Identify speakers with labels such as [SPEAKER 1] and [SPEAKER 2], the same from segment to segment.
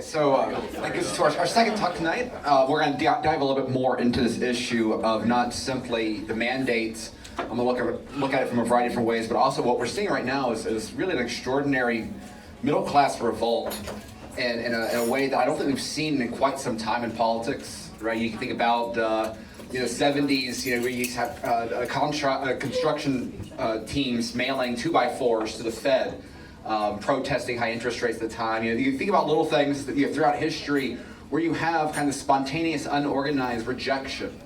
[SPEAKER 1] So that gets us to our second talk tonight. We're going to dive a little bit more into this issue of not simply the mandates. I'm going to look at it from a variety of different ways, but also what we're seeing right now is really an extraordinary middle-class revolt, and in a way that I don't think we've seen in quite some time in politics. Right? You can think about the 70s, where you used to have construction teams mailing 2x4s to the Fed. Protesting high interest rates at the time. You think about little things that throughout history where you have kind of spontaneous, unorganized rejection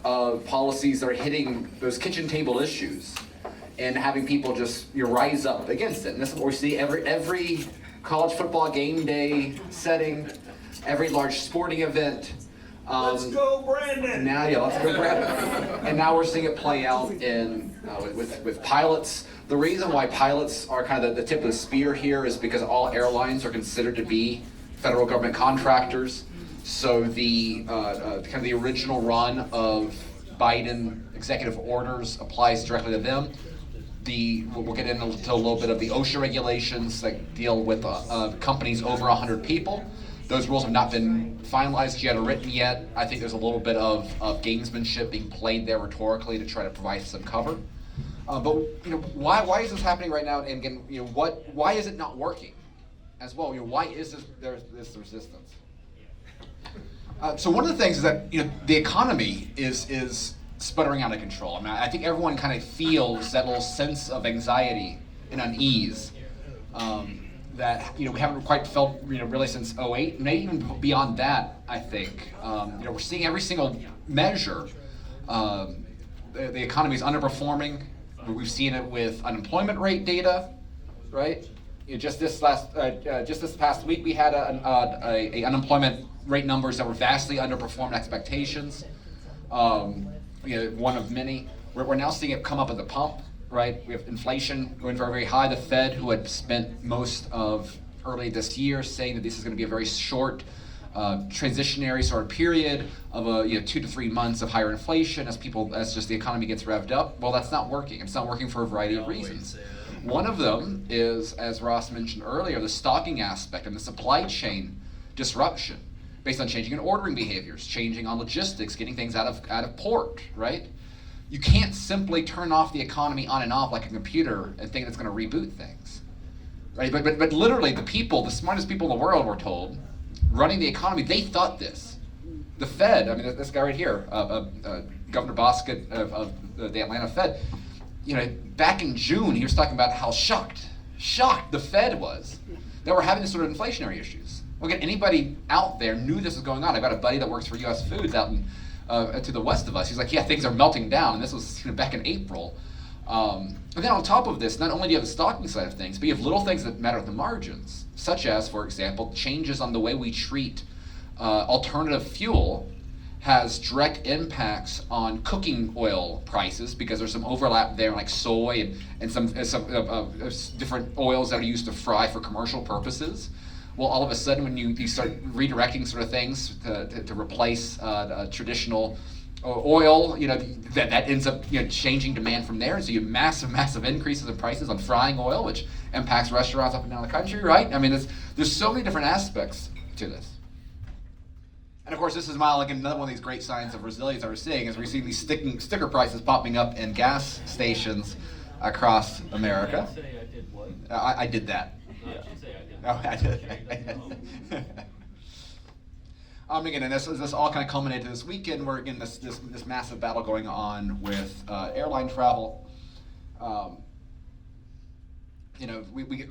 [SPEAKER 1] of policies that are hitting those kitchen table issues and having people just rise up against it. And this is what we see every college football game day setting, every large sporting event.
[SPEAKER 2] Let's go, Brandon!
[SPEAKER 1] Let's go, Brandon. And now we're seeing it play out in with pilots. The reason why pilots are kind of the tip of the spear here is because all airlines are considered to be federal government contractors. So the kind of the original run of Biden executive orders applies directly to them. We'll get into a little bit of the OSHA regulations that deal with companies over 100 people. Those rules have not been finalized yet or written yet. I think there's a little bit of gamesmanship being played there rhetorically to try to provide some cover. But why is this happening right now? And again, why is it not working as well? Why is there this resistance? So one of the things is that the economy is sputtering out of control. I mean, I think everyone kind of feels that little sense of anxiety and unease that we haven't quite felt really since '08, maybe even beyond that. I think we're seeing every single measure. The economy is underperforming. We've seen it with unemployment rate data, right? Just this past week, we had a unemployment rate numbers that were vastly underperformed expectations. One of many. We're now seeing it come up at the pump, right? We have inflation going very, very high. The Fed, who had spent most of early this year saying that this is going to be a very short transitionary sort of period of 2 to 3 months of higher inflation as just the economy gets revved up. Well, that's not working. It's not working for a variety of reasons. One of them is, as Ross mentioned earlier, the stocking aspect and the supply chain disruption based on changing in ordering behaviors, changing on logistics, getting things out of port, right? You can't simply turn off the economy on and off like a computer and think it's going to reboot things, right? But literally the smartest people in the world, we're told, running the economy, they thought this. The Fed, I mean, this guy right here, Governor Bosket of the Atlanta Fed, back in June, he was talking about how shocked the Fed was that we're having this sort of inflationary issues. Again, anybody out there knew this was going on. I've got a buddy that works for U.S. Foods out to the west of us. He's like, yeah, things are melting down, and this was back in April. And then on top of this, not only do you have the stocking side of things, but you have little things that matter at the margins, such as, for example, changes on the way we treat alternative fuel has direct impacts on cooking oil prices because there's some overlap there, like soy and some different oils that are used to fry for commercial purposes. Well, all of a sudden, when you start redirecting sort of things to replace traditional oil, that ends up changing demand from there, and so you have massive increases in prices on frying oil, which impacts restaurants up and down the country, right? I mean, there's so many different aspects to this. And of course, this is another one of these great signs of resilience that we're seeing, is we're seeing these sticker prices popping up in gas stations across America. I did that. Oh, I did. Again, and this all kind of culminated this weekend. Where again, this massive battle going on with airline travel. A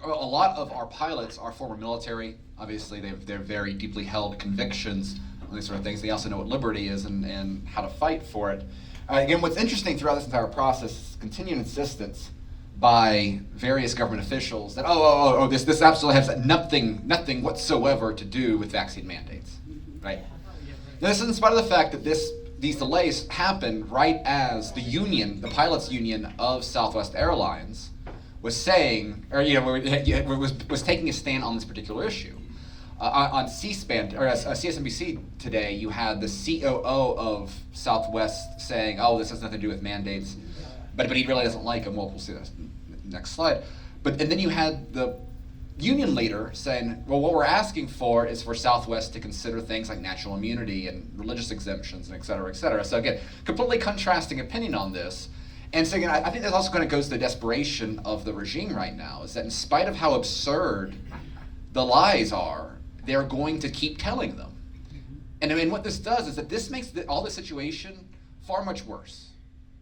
[SPEAKER 1] lot of our pilots are former military. Obviously, they're very deeply held convictions on these sort of things. They also know what liberty is and how to fight for it. Again, what's interesting throughout this entire process is continued insistence by various government officials that this absolutely has nothing whatsoever to do with vaccine mandates, right? Now, this is in spite of the fact that these delays happened right as the pilots union of Southwest Airlines was saying, or was taking a stand on this particular issue. On C-SPAN or CSNBC today, you had the COO of Southwest saying, "Oh, this has nothing to do with mandates," but he really doesn't like them. Well, we'll see that next slide. And then you had the union leader saying, well, what we're asking for is for Southwest to consider things like natural immunity and religious exemptions and et cetera, et cetera. So again, completely contrasting opinion on this. And so again, I think that also kind of goes to the desperation of the regime right now, is that in spite of how absurd the lies are, they're going to keep telling them. And I mean, what this does is that this makes all the situation far much worse.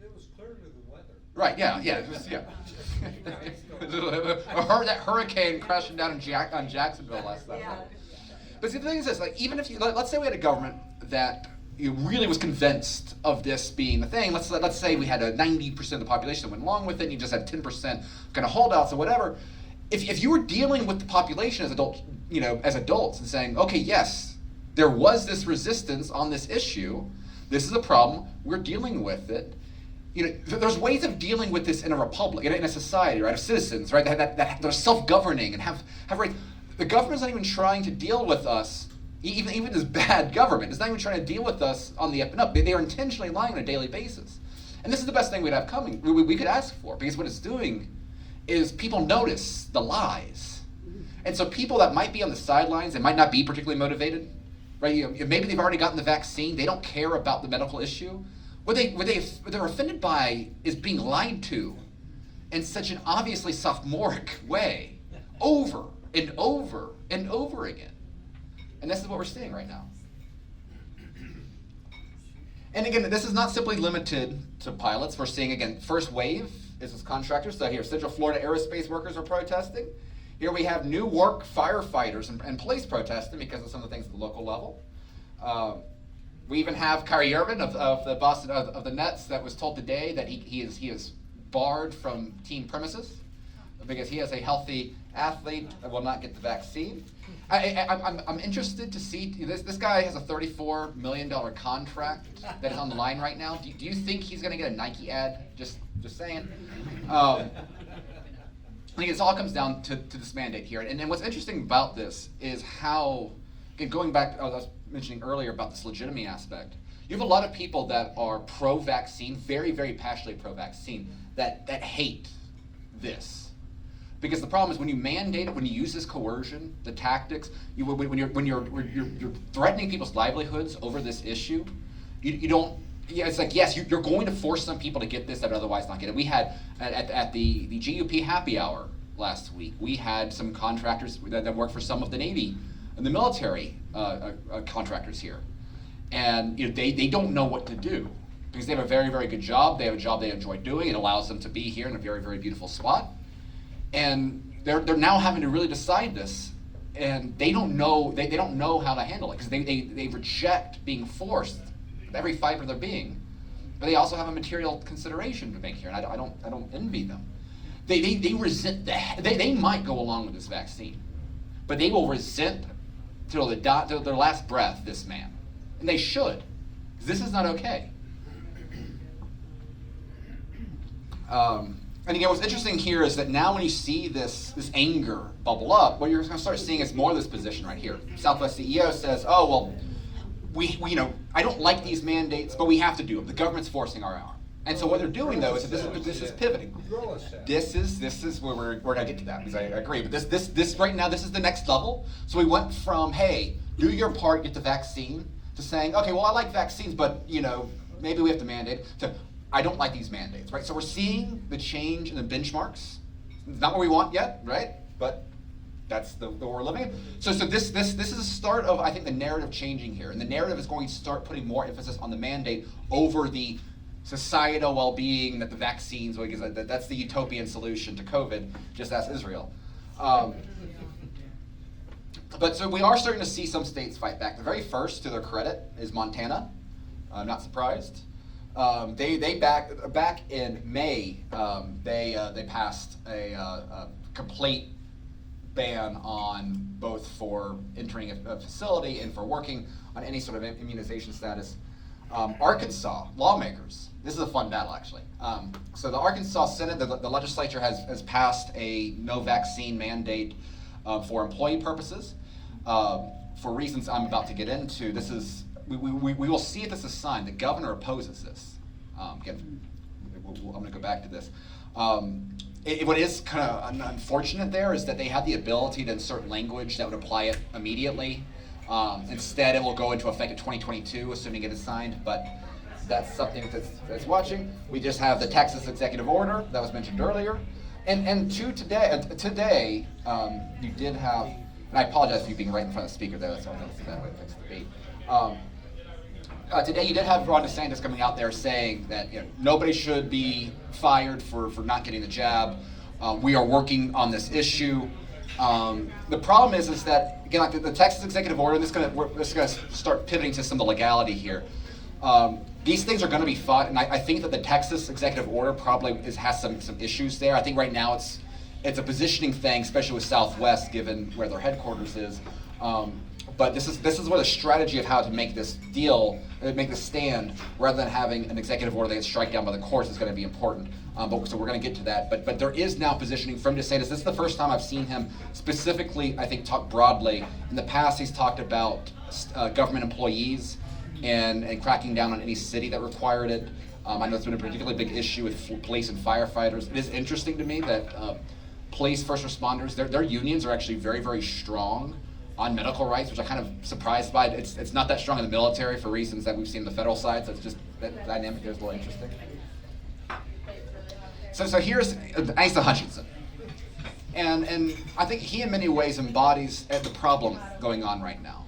[SPEAKER 2] It was clearly the weather.
[SPEAKER 1] Right, yeah. That hurricane crashing down on Jacksonville last night.
[SPEAKER 3] Yeah.
[SPEAKER 1] But see, the thing is this, like, even if you, let's say we had a government that really was convinced of this being the thing. Let's say we had a 90% of the population that went along with it, and you just had 10% kind of holdouts or whatever. If you were dealing with the population as adults and saying, okay, yes, there was this resistance on this issue, this is a problem, we're dealing with it. There's ways of dealing with this in a republic, in a society, right, of citizens, right, that are self-governing and have rights. The government's not even trying to deal with us, even this bad government, is not even trying to deal with us on the up and up. They are intentionally lying on a daily basis. And this is the best thing we'd have coming, we could ask for, because what it's doing is people notice the lies. And so people that might be on the sidelines, they might not be particularly motivated, right? Maybe they've already gotten the vaccine, they don't care about the medical issue. What they're offended by is being lied to in such an obviously sophomoric way, over and over and over again. And this is what we're seeing right now. And again, this is not simply limited to pilots. We're seeing, again, first wave is this contractors. So here, Central Florida aerospace workers are protesting. Here we have New York firefighters and police protesting because of some of the things at the local level. We even have Kyrie Irving of the Boston of the Nets that was told today that he is barred from team premises because he is a healthy athlete that will not get the vaccine. I'm interested to see this guy has a $34 million contract that is on the line right now. Do you think he's going to get a Nike ad? Just saying. I think it all comes down to this mandate here. And what's interesting about this is how, again, going back, I was mentioning earlier about this legitimacy aspect. You have a lot of people that are pro-vaccine, very, very passionately pro-vaccine, that hate this. Because the problem is when you mandate it, when you use this coercion, the tactics, when you're threatening people's livelihoods over this issue, you don't. Yeah, it's like, yes, you're going to force some people to get this that would otherwise not get it. We had at the GUP happy hour last week, we had some contractors that work for some of the Navy and the military contractors here, and they don't know what to do because they have a very, very good job. They have a job they enjoy doing. It allows them to be here in a very, very beautiful spot. And they're now having to really decide this, and they don't know how to handle it because they reject being forced with every fiber of their being, but they also have a material consideration to make here, and I don't envy them. They resent that. They might go along with this vaccine, but they will resent till their last breath this man, and they should, because this is not okay. And again, what's interesting here is that now when you see this anger bubble up, what you're going to start seeing is more of this position right here. Southwest CEO says, oh, well, we I don't like these mandates, but we have to do them. The government's forcing our arm. And so what they're doing, though, is that this is pivoting. This is where we're going to get to that, because I agree. But this right now, this is the next level. So we went from, hey, do your part, get the vaccine, to saying, okay, well, I like vaccines, but, maybe we have to mandate, to I don't like these mandates, right? So we're seeing the change in the benchmarks. It's not what we want yet, right? But that's the world we're living in. So this is a start of, I think, the narrative changing here. And the narrative is going to start putting more emphasis on the mandate over the societal well-being that the vaccines, because that's the utopian solution to COVID, just ask Israel. But so we are starting to see some states fight back. The very first, to their credit, is Montana. I'm not surprised. They back in May, they passed a complete ban on both for entering a facility and for working on any sort of immunization status. Arkansas lawmakers, this is a fun battle actually. So the Arkansas Senate, the legislature has passed a no vaccine mandate for employee purposes. For reasons I'm about to get into, this is. We will see if this is a sign. The governor opposes this. Again, I'm going to go back to this. what is kind of unfortunate there is that they had the ability to insert language that would apply it immediately. Instead, it will go into effect in 2022, assuming it is signed, but that's something that's watching. We just have the Texas executive order that was mentioned earlier. And today, you did have, and I apologize for you being right in front of the speaker there, so I don't see that way to fix the beat. Today you did have Ron DeSantis coming out there saying that nobody should be fired for not getting the jab. We are working on this issue. The problem is that, again, like the Texas executive order, this is going to start pivoting to some of the legality here. These things are going to be fought, and I think that the Texas executive order probably has some issues there. I think right now it's a positioning thing, especially with Southwest, given where their headquarters is. But this is where the strategy of how to make this deal, make this stand, rather than having an executive order that gets struck down by the courts, is going to be important. So we're going to get to that. But there is now positioning from DeSantis. This is the first time I've seen him specifically, I think, talk broadly. In the past, he's talked about government employees and cracking down on any city that required it. I know it's been a particularly big issue with police and firefighters. It is interesting to me that police, first responders, their unions are actually very, very strong on medical rights, which I'm kind of surprised by. It's not that strong in the military for reasons that we've seen on the federal side, so it's just, that dynamic there is a little interesting. So here's Asa Hutchinson. And I think he in many ways embodies the problem going on right now,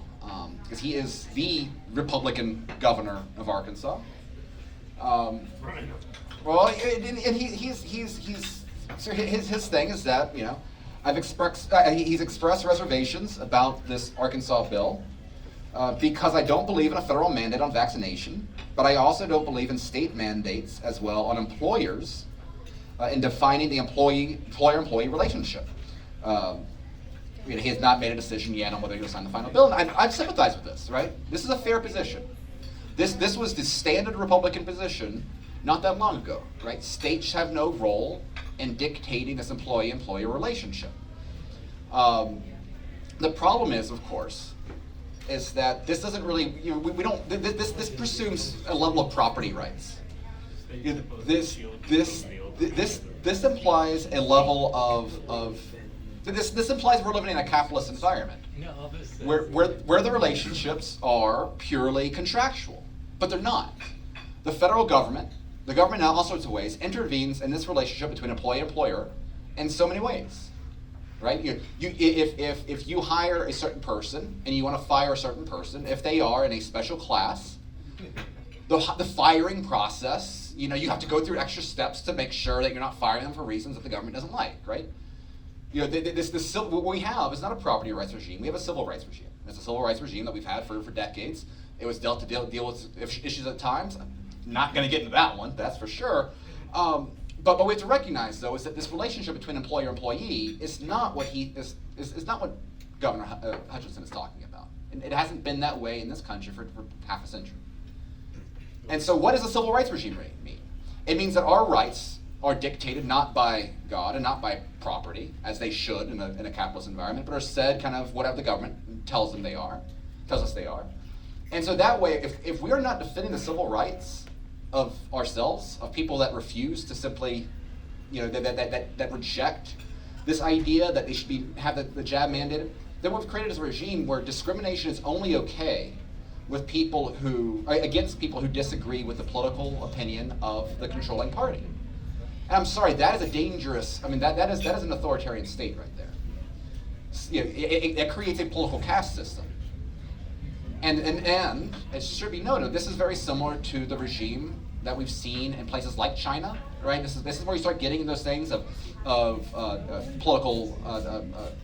[SPEAKER 1] because he is the Republican governor of Arkansas. Well, and he's so his thing is that, he's expressed reservations about this Arkansas bill because I don't believe in a federal mandate on vaccination, but I also don't believe in state mandates as well on employers in defining the employer-employee relationship. He has not made a decision yet on whether he'll sign the final bill, and I sympathize with this, right? This is a fair position. This was the standard Republican position not that long ago, right? States have no role in dictating this employee-employer relationship. The problem is, of course, is that this doesn't really, we don't, this presumes a level of property rights. This implies a level of this implies we're living in a capitalist environment where the relationships are purely contractual, but they're not. The federal government, the government in all sorts of ways, intervenes in this relationship between employee and employer in so many ways, right? If you hire a certain person and you want to fire a certain person, if they are in a special class, the firing process, you have to go through extra steps to make sure that you're not firing them for reasons that the government doesn't like, right? What we have is not a property rights regime. We have a civil rights regime. And it's a civil rights regime that we've had for decades. It was dealt to deal with issues at times. I'm not going to get into that one, that's for sure. But we have to recognize, though, is that this relationship between employer and employee is not what is not what Governor Hutchinson is talking about. And it hasn't been that way in this country for half a century. And so what does a civil rights regime mean? It means that our rights are dictated not by God and not by property, as they should in a capitalist environment, but are said kind of whatever the government tells us they are. And so that way, if we are not defending the civil rights of ourselves, of people that refuse to simply, that reject this idea that they should have the jab mandated, then what we've created is a regime where discrimination is only okay with people against people who disagree with the political opinion of the controlling party. And I'm sorry, that is a dangerous, that is an authoritarian state right there. It creates a political caste system. And it should be noted, this is very similar to the regime that we've seen in places like China, right? This is where you start getting those things of political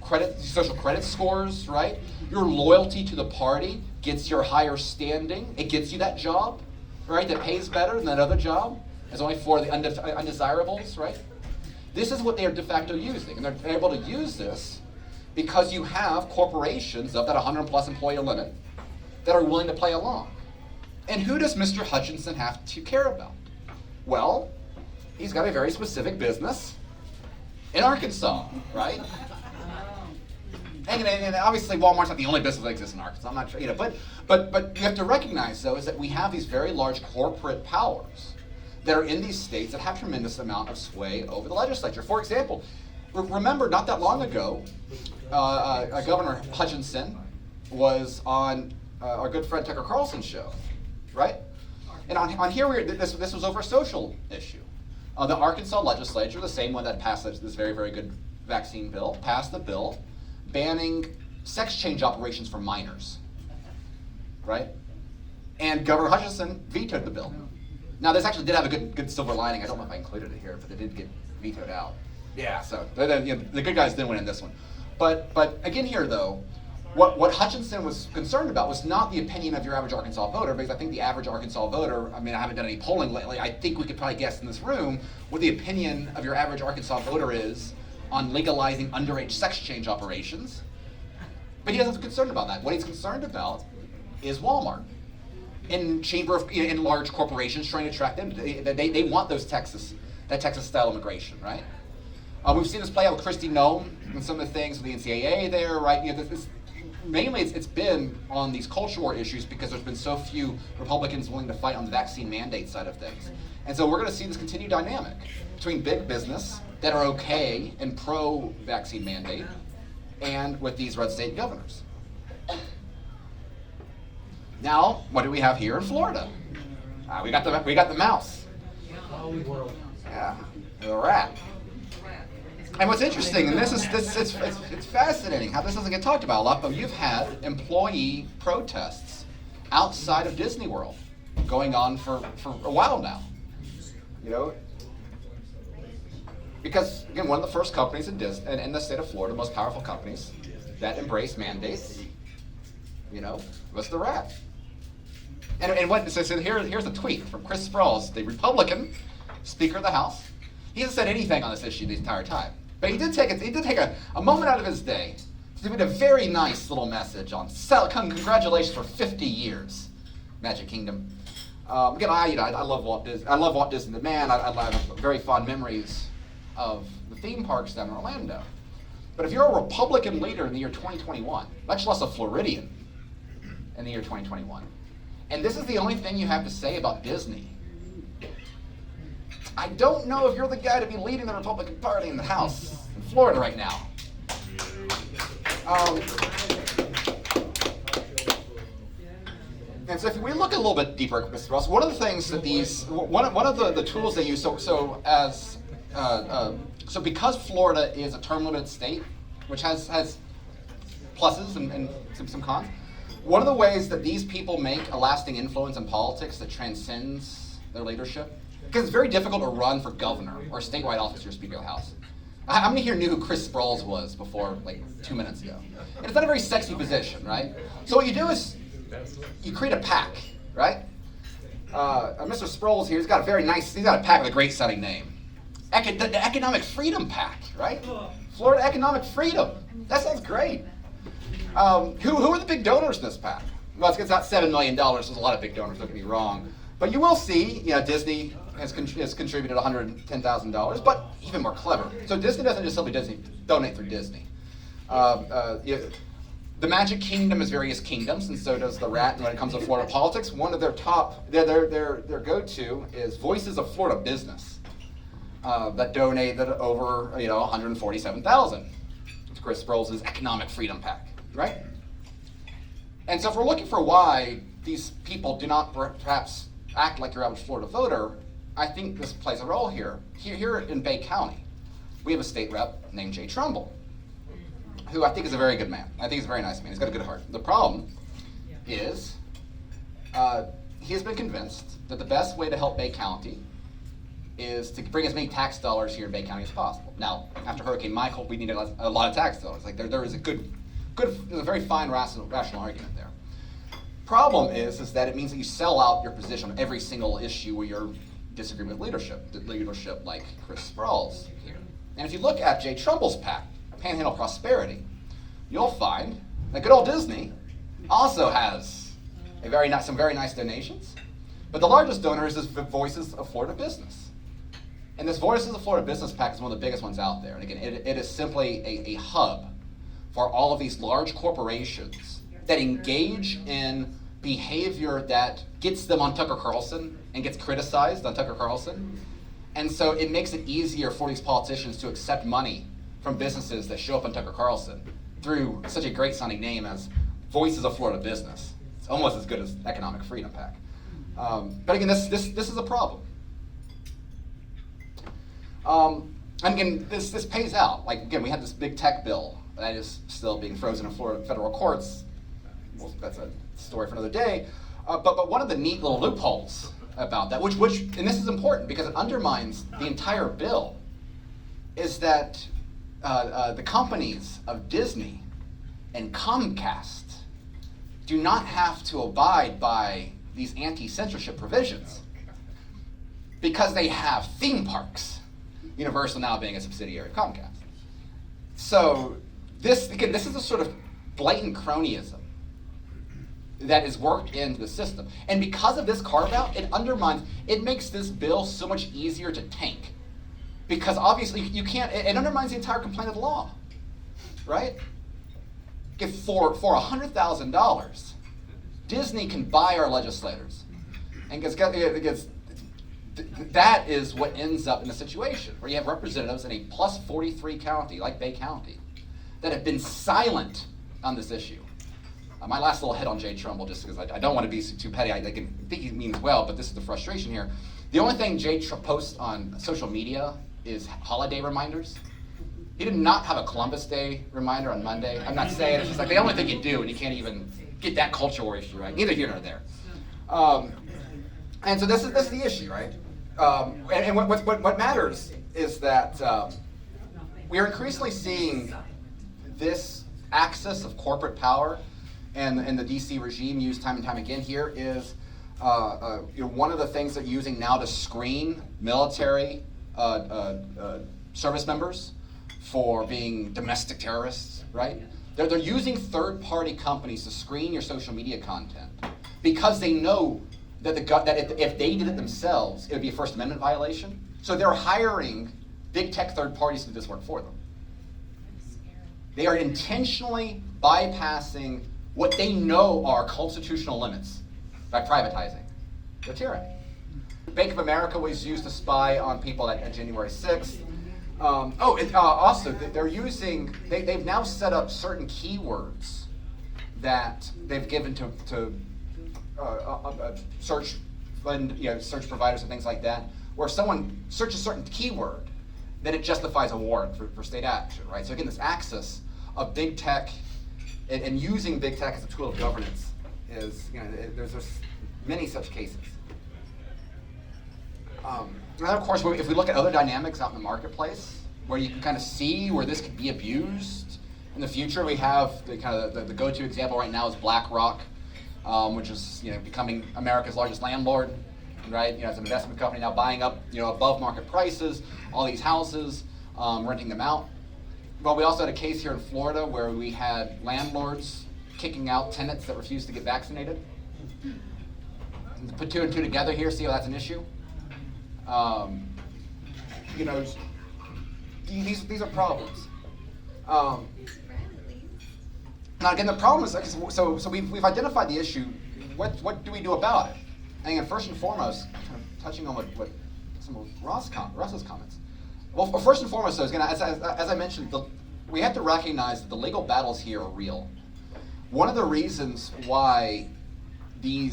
[SPEAKER 1] credit, social credit scores, right? Your loyalty to the party gets your higher standing. It gets you that job, right? That pays better than that other job. It's only for the undesirables, right? This is what they are de facto using, and they're able to use this because you have corporations of that 100 plus employee limit that are willing to play along. And who does Mr. Hutchinson have to care about? Well, he's got a very specific business in Arkansas, right? And obviously Walmart's not the only business that exists in Arkansas. I'm not sure, but you have to recognize, though, is that we have these very large corporate powers that are in these states that have tremendous amount of sway over the legislature. For example, remember not that long ago, Governor Hutchinson was on our good friend Tucker Carlson's show, right? And on here, this was over a social issue. The Arkansas legislature, the same one that passed this very, very good vaccine bill, passed the bill banning sex change operations for minors, right? And Governor Hutchinson vetoed the bill. Now, this actually did have a good silver lining. I don't know if I included it here, but it did get vetoed out. Yeah, so the good guys didn't win in this one. But again here, though, what Hutchinson was concerned about was not the opinion of your average Arkansas voter, because I think the average Arkansas voter, I mean, I haven't done any polling lately, I think we could probably guess in this room what the opinion of your average Arkansas voter is on legalizing underage sex change operations. But he doesn't concerned about that. What he's concerned about is Walmart in large corporations trying to attract them. They want that Texas style immigration, right? We've seen this play out with Kristi Noem and some of the things with the NCAA there, right? Mainly it's been on these culture war issues because there's been so few Republicans willing to fight on the vaccine mandate side of things. And so we're going to see this continued dynamic between big business that are okay and pro-vaccine mandate and with these red state governors. Now, what do we have here in Florida? We got the mouse. Yeah, the rat. And what's interesting, and it's fascinating how this doesn't get talked about a lot, but you've had employee protests outside of Disney World going on for a while now. You know, because again, one of the first companies in the state of Florida, most powerful companies that embrace mandates, you know, was the rat. And what so here's a tweet from Chris Sprouls, the Republican Speaker of the House. He hasn't said anything on this issue the entire time, but he did take a moment out of his day to put a very nice little message on congratulations for 50 years, Magic Kingdom. Again, I love Walt Disney. I love Walt Disney the man. I have very fond memories of the theme parks down in Orlando. But if you're a Republican leader in the year 2021, much less a Floridian in the year 2021, and this is the only thing you have to say about Disney, I don't know if you're the guy to be leading the Republican Party in the House in Florida right now. And so if we look a little bit deeper, Mr. Ross, one of the things that one of the tools they use, so because Florida is a term limited state, which has pluses and some cons, one of the ways that these people make a lasting influence in politics that transcends their leadership, because it's very difficult to run for governor or statewide office or Speaker of the House. How many here knew who Chris Sprouls was before, like 2 minutes ago? And it's not a very sexy position, right? So what you do is you create a PAC, right? Mr. Sprouls here, he's got a PAC with a great sounding name. The Economic Freedom PAC, right? Florida Economic Freedom. That sounds great. Who are the big donors in this PAC? Well, it's not $7 million. There's a lot of big donors, don't get me wrong. But you will see, Disney has contributed $110,000, but even more clever. So Disney doesn't just simply donate through Disney. The Magic Kingdom is various kingdoms, and so does the rat. And when it comes to Florida politics, one of their top, their go-to is Voices of Florida Business, that donated over $147,000 to Chris Sproul's Economic Freedom PAC, right? And so if we're looking for why these people do not perhaps act like your average Florida voter, I think this plays a role here. Here in Bay County, we have a state rep named Jay Trumbull, who I think is a very good man. I think he's a very nice man. He's got a good heart. The problem is he has been convinced that the best way to help Bay County is to bring as many tax dollars here in Bay County as possible. Now, after Hurricane Michael, we needed a lot of tax dollars. Like there is there's a very fine rational argument there. Problem is that it means that you sell out your position on every single issue where you're disagreeing with leadership like Chris Sprouls here. And if you look at Jay Trumbull's PAC, Panhandle Prosperity, you'll find that good old Disney also has some very nice donations. But the largest donor is this Voices of Florida Business. And this Voices of Florida Business PAC is one of the biggest ones out there. And again, it is simply a hub for all of these large corporations that engage in behavior that gets them on Tucker Carlson and gets criticized on Tucker Carlson. And so it makes it easier for these politicians to accept money from businesses that show up on Tucker Carlson through such a great sounding name as Voices of Florida Business. It's almost as good as Economic Freedom PAC. But again, this is a problem. And again, this pays out. Like, again, we had this big tech bill that is still being frozen in Florida federal courts. Well, that's a story for another day. But one of the neat little loopholes about that, which and this is important because it undermines the entire bill, is that the companies of Disney and Comcast do not have to abide by these anti-censorship provisions because they have theme parks, Universal now being a subsidiary of Comcast. So this is a sort of blatant cronyism that is worked into the system. And because of this carve-out, it makes this bill so much easier to tank. Because obviously it undermines the entire complaint of the law, right? If for $100,000, Disney can buy our legislators. And that is what ends up in a situation where you have representatives in a plus 43 county, like Bay County, that have been silent on this issue. My last little hit on Jay Trumbull, just because I don't want to be too petty. I think he means well, but this is the frustration here. The only thing Jay posts on social media is holiday reminders. He did not have a Columbus Day reminder on Monday. I'm not saying, it's just like the only thing you do, and you can't even get that cultural issue right. Neither here nor there. And so this is the issue, right? And what matters is that we are increasingly seeing this axis of corporate power and the DC regime used time and time again here is one of the things they're using now to screen military service members for being domestic terrorists, right? They're using third-party companies to screen your social media content because they know that if they did it themselves, it would be a First Amendment violation. So they're hiring big tech third parties to do this work for them. They are intentionally bypassing what they know are constitutional limits by privatizing. They're tyranny. Bank of America was used to spy on people at January 6th. Also, they've now set up certain keywords that they've given to search providers and things like that, where if someone searches a certain keyword, then it justifies a warrant for state action, right? So again, this axis of big tech and using big tech as a tool of governance is, there's many such cases. And of course, if we look at other dynamics out in the marketplace, where you can kind of see where this could be abused in the future, we have the go-to example right now is Blackrock, which is becoming America's largest landlord, right? As an investment company now buying up above market prices all these houses, renting them out. Well, we also had a case here in Florida where we had landlords kicking out tenants that refused to get vaccinated. And put two and two together here, see how that's an issue. These are problems. Now again, the problem is so we've identified the issue. What do we do about it? And again, first and foremost, kind of touching on what some of Russ's comments. Well, first and foremost, though, as I mentioned, we have to recognize that the legal battles here are real. One of the reasons why the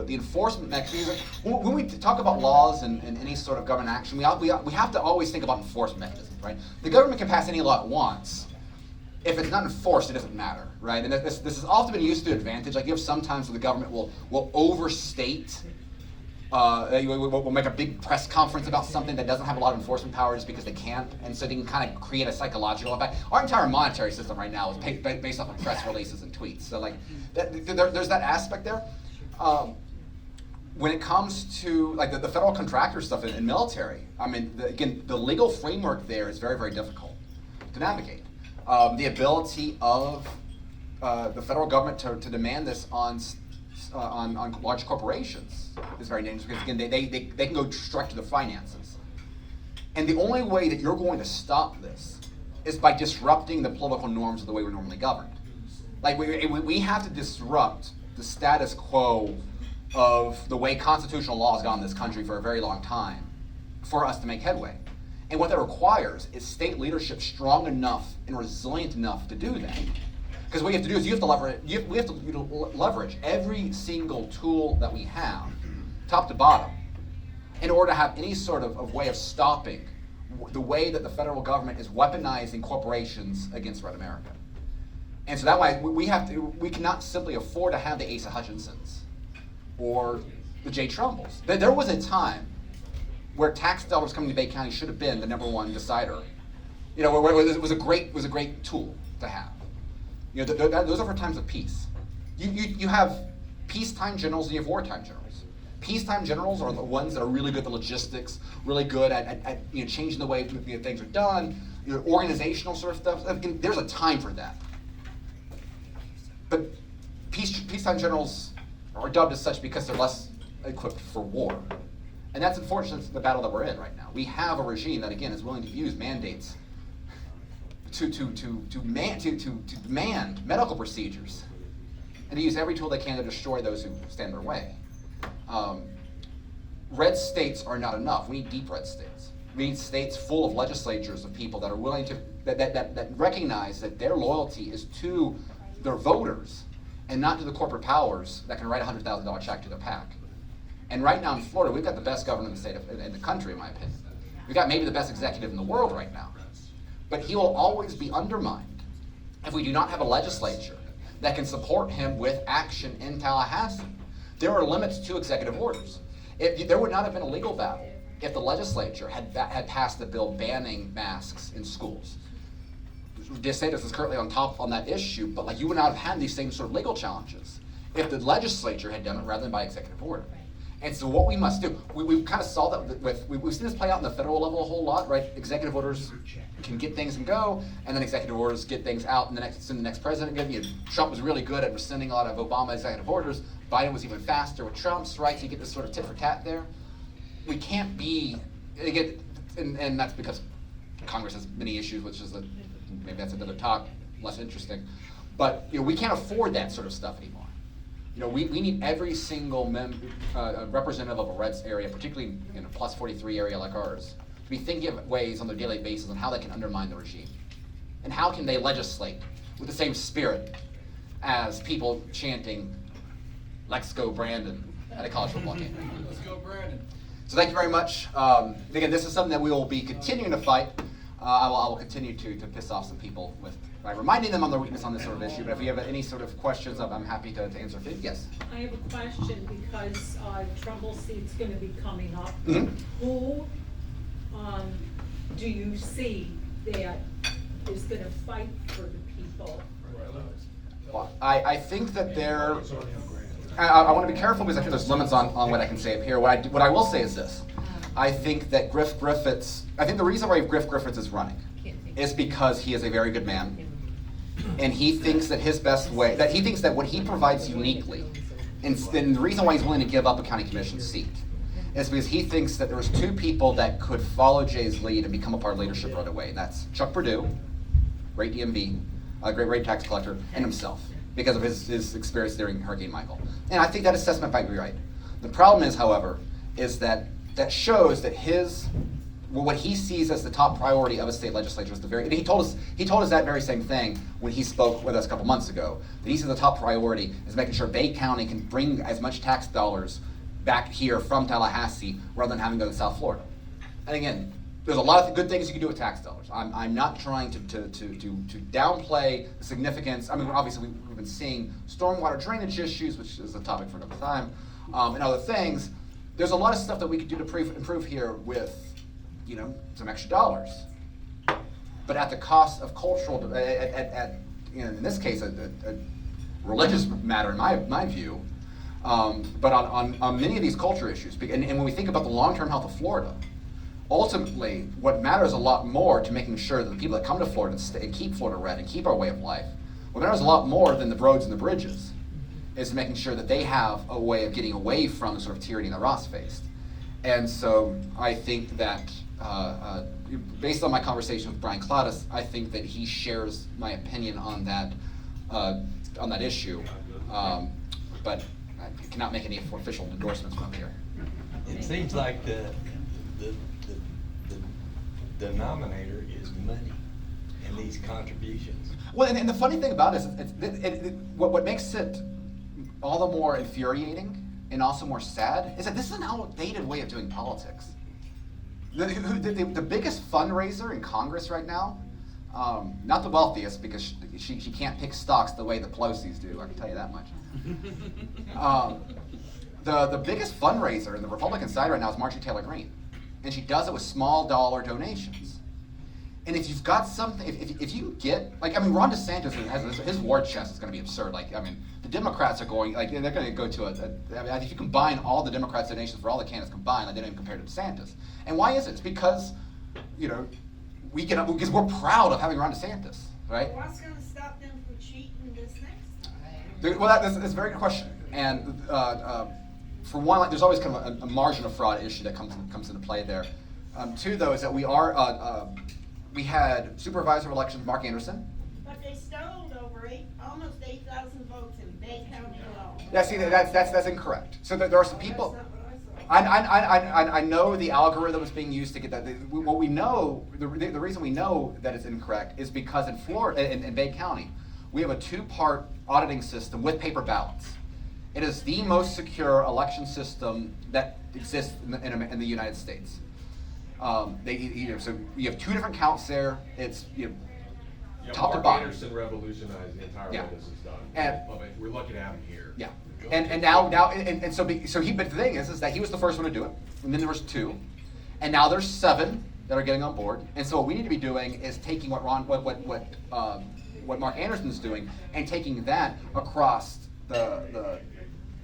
[SPEAKER 1] enforcement mechanism, when we talk about laws and any sort of government action, we have to always think about enforcement mechanisms, right? The government can pass any law it wants. If it's not enforced, it doesn't matter, right? And this has often been used to advantage. Like, you have sometimes where the government will overstate. We'll make a big press conference about something that doesn't have a lot of enforcement power just because they can't, and so they can kind of create a psychological effect. Our entire monetary system right now is based off of press releases and tweets. So there's that aspect there. When it comes to the federal contractor stuff in military, I mean, the legal framework there is very, very difficult to navigate. The ability of the federal government to demand this on large corporations is very dangerous because again they can go straight to the finances, and the only way that you're going to stop this is by disrupting the political norms of the way we're normally governed. Like we have to disrupt the status quo of the way constitutional law has gone in this country for a very long time for us to make headway. And what that requires is state leadership strong enough and resilient enough to do that. Because what you have to do is we have to leverage every single tool that we have, top to bottom, in order to have any sort of way of stopping the way that the federal government is weaponizing corporations against Red America. And so that way we cannot simply afford to have the Asa Hutchinsons or the Jay Trumbulls. There was a time where tax dollars coming to Bay County should have been the number one decider. Where it was a great tool to have. Those are for times of peace. You have peacetime generals and you have wartime generals. Peacetime generals are the ones that are really good at the logistics, really good at changing the way things are done, organizational sort of stuff. There's a time for that. But peacetime generals are dubbed as such because they're less equipped for war. And that's unfortunately the battle that we're in right now. We have a regime that, again, is willing to use mandates to demand medical procedures and to use every tool they can to destroy those who stand in their way. Red states are not enough. We need deep red states. We need states full of legislatures of people that are willing to, that recognize that their loyalty is to their voters and not to the corporate powers that can write a $100,000 check to their PAC. And right now in Florida, we've got the best governor in the state in the country, in my opinion. We've got maybe the best executive in the world right now. But he will always be undermined if we do not have a legislature that can support him with action in Tallahassee. There are limits to executive orders. There would not have been a legal battle if the legislature had passed the bill banning masks in schools. DeSantis is currently on that issue, but you would not have had these same sort of legal challenges if the legislature had done it rather than by executive order. And so what we must do, we kind of saw that we've seen this play out in the federal level a whole lot, right? Executive orders can get things and go, and then executive orders get things out, and the next president. Trump was really good at rescinding a lot of Obama executive orders. Biden was even faster with Trump's, right? So you get this sort of tit for tat there. We can't be, again, and that's because Congress has many issues, which is maybe that's another talk, less interesting. But we can't afford that sort of stuff anymore. We need every single representative of a red area, particularly in a plus 43 area like ours, to be thinking of ways on a daily basis on how they can undermine the regime. And how can they legislate with the same spirit as people chanting, "Let's go Brandon," at a college football game.
[SPEAKER 2] Let's go, Brandon.
[SPEAKER 1] So thank you very much. Again, this is something that we will be continuing to fight. I will continue to piss off some people by reminding them on their weakness on this sort of issue. But if you have any sort of questions, I'm happy to answer. Yes?
[SPEAKER 3] I have a question because Trumbull seat's going to be coming up.
[SPEAKER 1] Mm-hmm.
[SPEAKER 3] Who do you see that is going to fight for the people?
[SPEAKER 1] Well, I think that I want to be careful because I think there's limits on what I can say up here. What I will say is this. I think that I think the reason why Griff Griffiths is running is because he is a very good man. And he thinks that his best way, he thinks that what he provides uniquely, and the reason why he's willing to give up a county commission seat, is because he thinks that there's two people that could follow Jay's lead and become a part of leadership right away. And that's Chuck Perdue, great DMV, a great tax collector, and himself, because of his experience during Hurricane Michael. And I think that assessment might be right. The problem is, however, is that shows that what he sees as the top priority of a state legislature is and he told us that very same thing when he spoke with us a couple months ago, that he sees the top priority is making sure Bay County can bring as much tax dollars back here from Tallahassee rather than having to go to South Florida. And again, there's a lot of good things you can do with tax dollars. I'm not trying to downplay the significance. I mean, obviously we've been seeing stormwater drainage issues, which is a topic for another time, and other things. There's a lot of stuff that we could do to improve here with, some extra dollars, but at the cost of cultural, in this case, a religious matter in my view, but on many of these culture issues. And when we think about the long-term health of Florida, ultimately, what matters a lot more to making sure that the people that come to Florida and keep Florida red and keep our way of life, what matters a lot more than the roads and the bridges is making sure that they have a way of getting away from the sort of tyranny that Ross faced. And so I think that, based on my conversation with Brian Cladis, I think that he shares my opinion on that on that issue, but I cannot make any official endorsements from here.
[SPEAKER 4] It seems like the denominator is money in these contributions.
[SPEAKER 1] Well, and the funny thing about it is, what makes it all the more infuriating and also more sad is that this is an outdated way of doing politics. The biggest fundraiser in Congress right now, not the wealthiest because she can't pick stocks the way the Pelosi's do, I can tell you that much. The biggest fundraiser in the Republican side right now is Marjorie Taylor Greene, and she does it with small dollar donations. And if you've got something, if you get, like, I mean, Ron DeSantis has his war chest is going to be absurd. Like, I mean, the Democrats are going, like, they're going to go to I mean, if you combine all the Democrats' donations for all the candidates combined, like, they don't even compare to DeSantis. And why is it? It's because, you know, because we're proud of having Ron DeSantis, right?
[SPEAKER 5] Well, what's gonna stop them from cheating this next time?
[SPEAKER 1] Well, that's a very good question. And for one, like, there's always kind of a margin of fraud issue that comes into play there. Two, though, is that we had supervisor of elections Mark Anderson.
[SPEAKER 5] But they stole over almost 8,000 votes in Bay County alone.
[SPEAKER 1] Yeah, see, that's incorrect. So there are some people.
[SPEAKER 5] That's not what I saw.
[SPEAKER 1] I know the algorithm is being used to get that. What we know, the reason we know that it's incorrect is because in Florida, in Bay County, we have a two-part auditing system with paper ballots. It is the most secure election system that exists in the United States. So you have two different counts there. It's top to
[SPEAKER 6] Mark
[SPEAKER 1] bottom.
[SPEAKER 6] Anderson revolutionized the entire way this is done.
[SPEAKER 1] And-
[SPEAKER 6] We're looking at him here.
[SPEAKER 1] Yeah, and now but the thing is that he was the first one to do it, and then there was two, and now there's 7 that are getting on board. And so what we need to be doing is taking what Mark Anderson's doing and taking that across the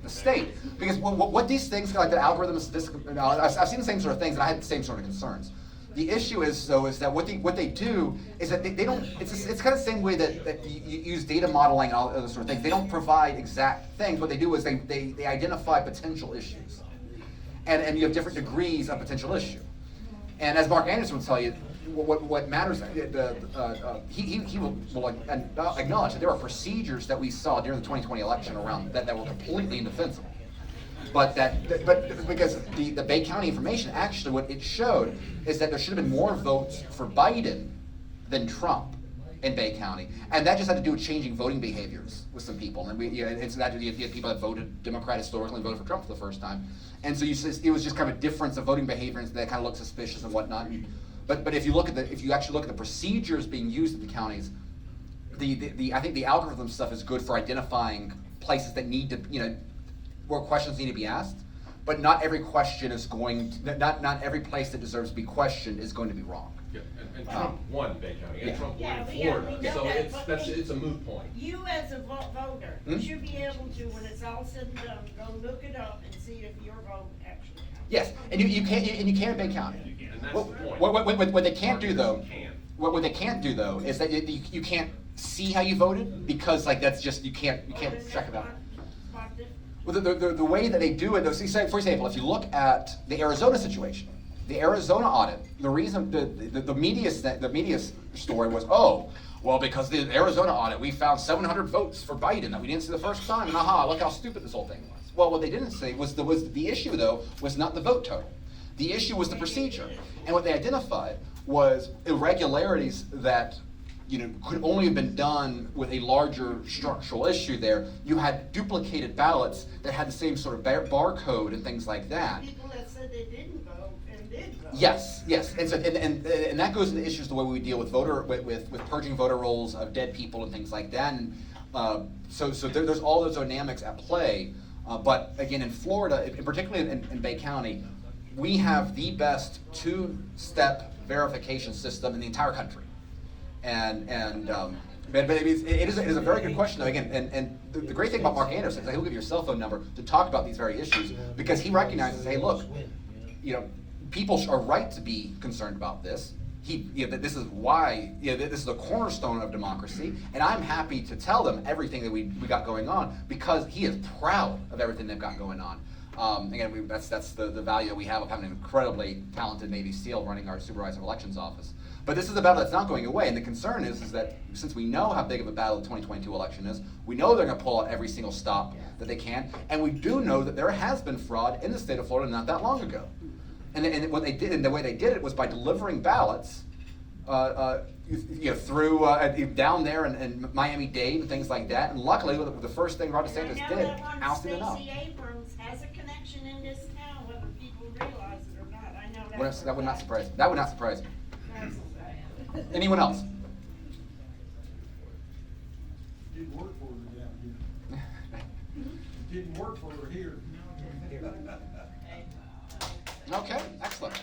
[SPEAKER 1] state, because what these things like the algorithm is statistical. I've seen the same sort of things, and I had the same sort of concerns. The issue is that what they do is that they don't. It's kind of the same way that you use data modeling and all other sort of things. They don't provide exact things. What they do is they identify potential issues, and you have different degrees of potential issue. And as Mark Anderson will tell you, what matters, he will acknowledge that there are procedures that we saw during the 2020 election around that were completely indefensible. But because the Bay County information, actually what it showed is that there should have been more votes for Biden than Trump in Bay County, and that just had to do with changing voting behaviors with some people. And you had people that voted Democrat historically and voted for Trump for the first time, and so it was just kind of a difference of voting behaviors that kind of looked suspicious and whatnot. But if you actually look at the procedures being used at the counties, I think the algorithm stuff is good for identifying places that need to, where questions need to be asked, but not every question is not every place that deserves to be questioned is going to be wrong.
[SPEAKER 6] Yeah, and Trump won Bay County, and
[SPEAKER 1] Yeah.
[SPEAKER 6] Trump won
[SPEAKER 5] we
[SPEAKER 6] Florida,
[SPEAKER 5] know
[SPEAKER 6] so
[SPEAKER 5] that,
[SPEAKER 6] it's a moot point.
[SPEAKER 5] You as a voter
[SPEAKER 1] Hmm?
[SPEAKER 5] should be able to, when it's all said and done, go look it up and see if your vote actually counts.
[SPEAKER 1] Yes, and you can in Bay County.
[SPEAKER 6] And that's
[SPEAKER 1] What,
[SPEAKER 6] the point.
[SPEAKER 1] what they can't do though,
[SPEAKER 6] Can.
[SPEAKER 1] what they can't do though is that you can't see how you voted, because like that's just you can't check it out. Well, the way that they do it, though, say, for example, if you look at the Arizona situation, the Arizona audit, the reason the media story was, because the Arizona audit, we found 700 votes for Biden that we didn't see the first time, and look how stupid this whole thing was. Well, what they didn't say was the issue though was not the vote total. The issue was the procedure, and what they identified was irregularities that could only have been done with a larger structural issue there. You had duplicated ballots that had the same sort of barcode and things like that.
[SPEAKER 5] People that said they didn't vote and did vote.
[SPEAKER 1] Yes, and so and that goes into issues the way we deal with with purging voter rolls of dead people and things like that. And so there's all those dynamics at play. But again, in Florida, particularly in Bay County, we have the best 2-step verification system in the entire country. But it is a very good question though. Again, and the great thing about Mark Anderson is that he'll give you your cell phone number to talk about these very issues, because he recognizes, hey, look, people are right to be concerned about this. This is why, this is the cornerstone of democracy, and I'm happy to tell them everything that we got going on, because he is proud of everything they've got going on. Again, that's the value that we have of having an incredibly talented Navy SEAL running our supervisor of elections office. But this is a battle that's not going away, and the concern is that since we know how big of a battle the 2022 election is, we know they're going to pull out every single stop that they can, and we do know that there has been fraud in the state of Florida not that long ago. And what they did, and the way they did it was by delivering ballots, through down there in Miami-Dade and things like that. And luckily, the first thing Ron DeSantis
[SPEAKER 5] I know
[SPEAKER 1] did,
[SPEAKER 5] that one
[SPEAKER 1] ousted enough.
[SPEAKER 5] Stacey Abrams has a connection in this town, whether people realize it or not. I know that.
[SPEAKER 1] That would not surprise me. That would not surprise me.
[SPEAKER 5] That's sad.
[SPEAKER 1] Anyone else?
[SPEAKER 2] Didn't work for her down here. It didn't work for her here.
[SPEAKER 1] Okay, excellent.